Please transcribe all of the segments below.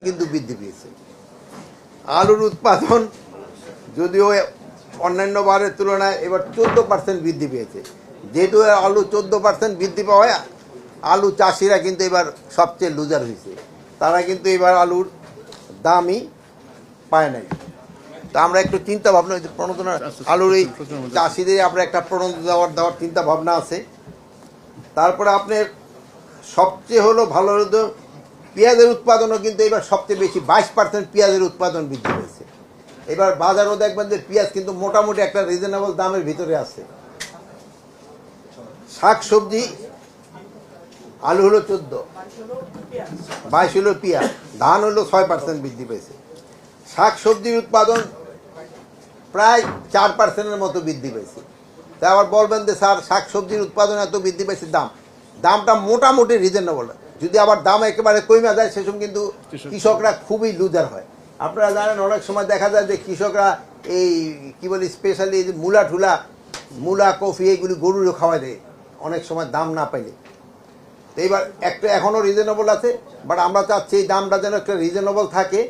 কিন্তু বৃদ্ধি পেয়েছে। আলুর উৎপাদন যদিও অন্যান্য বারের তুলনায় এবার 14% বৃদ্ধি পেয়েছে। যেহেতু আলু 14% বৃদ্ধি পাওয়ায় আলু চাষিরা কিন্তু এবার সবচেয়ে লুজার হয়েছে। তারা কিন্তু এবার আলুর দামই পায় নাই। তো আমরা একটু চিন্তা ভাবনা প্রণোদনা আলুর এই চাষিদের আমরা একটা প্রণোদনা দেওয়ার চিন্তা ভাবনা আছে। তারপরে আপনার সবচেয়ে হলো ভালো হলো পেঁয়াজের উৎপাদনও কিন্তু এবার সবচেয়ে বেশি 22% পেঁয়াজের উৎপাদন বৃদ্ধি পেয়েছে। এবার বাজারও দেখবেন যে পেঁয়াজ কিন্তু মোটামুটি একটা রিজনেবল দামের ভিতরে আছে। শাক সবজি আলু হলো 14, 22 হলো পেঁয়াজ, ধান হলো 6% বৃদ্ধি পেয়েছে। শাক সবজির উৎপাদন প্রায় 4%-এর মতো বৃদ্ধি পেয়েছে। তাই আবার বলবেন যে স্যার শাক সবজির উৎপাদন এত বৃদ্ধি পেয়েছে, দামটা মোটামুটি রিজনেবল। যদি আবার দাম একেবারে কমে যায় সেসব কিন্তু কৃষকরা খুবই লুজার হয়। আপনারা জানেন অনেক সময় দেখা যায় যে কৃষকরা এই কি বলি স্পেশালি মূলা কফি এইগুলি গরুরও খাওয়াই দেয় অনেক সময় দাম না পাইলে। তো এইবার একটা এখনও রিজনেবল আছে, বাট আমরা চাচ্ছি এই দামটা যেন একটা রিজনেবল থাকে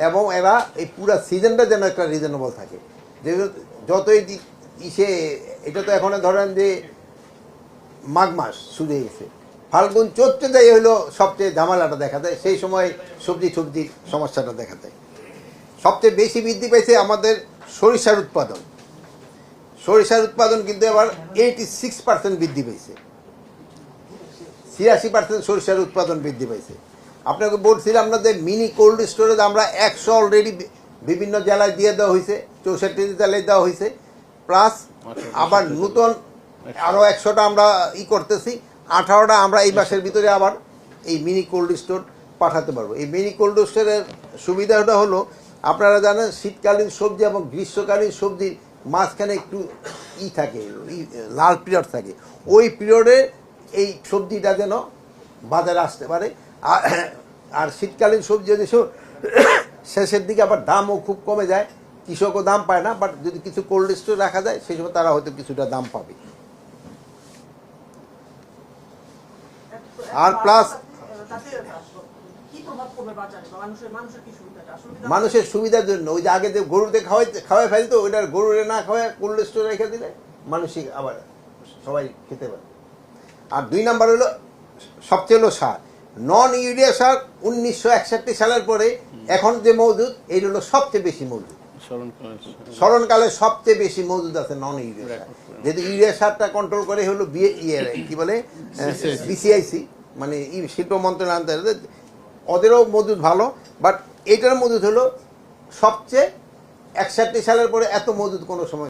এবং এরা এই পুরো সিজনটা যেন একটা রিজনেবল থাকে। যেহেতু যতই ইসে এটা তো এখন ধরেন যে মাঘ মাস শুরু হয়ে গেছে, ফাল্গুন চৈত্রে যাই হলো সবচেয়ে ঝামেলাটা দেখা দেয়, সেই সময় সবজির সমস্যাটা দেখা দেয়। সবচেয়ে বেশি বৃদ্ধি পেয়েছে আমাদের সরিষার উৎপাদন। সরিষার উৎপাদন কিন্তু এবার 86% বৃদ্ধি পেয়েছে। 86% সরিষার উৎপাদন বৃদ্ধি পেয়েছে। আপনাকে বলছিলাম না যে মিনি কোল্ড স্টোরেজ আমরা 100 অলরেডি বিভিন্ন জেলায় দিয়ে দেওয়া হয়েছে, 64 জেলায় দেওয়া হয়েছে, প্লাস আবার নতুন আরও 100টা আমরা করতেছি। 18টা আমরা এই মাসের ভিতরে আবার এই মিনি কোল্ড স্টোর পাঠাতে পারবো। এই মিনি কোল্ড স্টোরের সুবিধাটা হলো আপনারা জানেন শীতকালীন সবজি এবং গ্রীষ্মকালীন সবজির মাঝখানে একটু থাকে, লাল পিরিয়ড থাকে। ওই পিরিয়ডে এই সবজিটা যেন বাজারে আসতে পারে। আর শীতকালীন সবজি যদি শেষের দিকে আবার দামও খুব কমে যায়, কৃষকও দাম পায় না, বাট যদি কিছু কোল্ড স্টোর রাখা যায় সেই সময় তারা হয়তো কিছুটা দাম পাবে। আর প্লাস মানুষের সুবিধার জন্য ওই যে আগে যে গরুতে খাওয়াই ফেলতো, ওইটার গরুরে না খাওয়ায় কোল্ড স্টোরে রেখে দিলে মানুষই আবার সবাই খেতে পারে। আর 2 নাম্বার হলো সবচেয়ে হলো সার, নন ইউরিয়া সার 1961 সালের পরে এখন যে মজুদ এই হলো সবচেয়ে বেশি মজুদ। স্মরণকালে সবচেয়ে বেশি মজুদ আছে নন ইউরিয়া সার। যেহেতু ইউরিয়া সারটা কন্ট্রোল করে হলো কি বলে বিসিআইসি, মানে শিল্প মন্ত্রণালয়, ওদেরও মজুদ ভালো, বাট এইটার মজুদ হলো সবচেয়ে 61 সালের পরে এত মজুদ কোনো সময়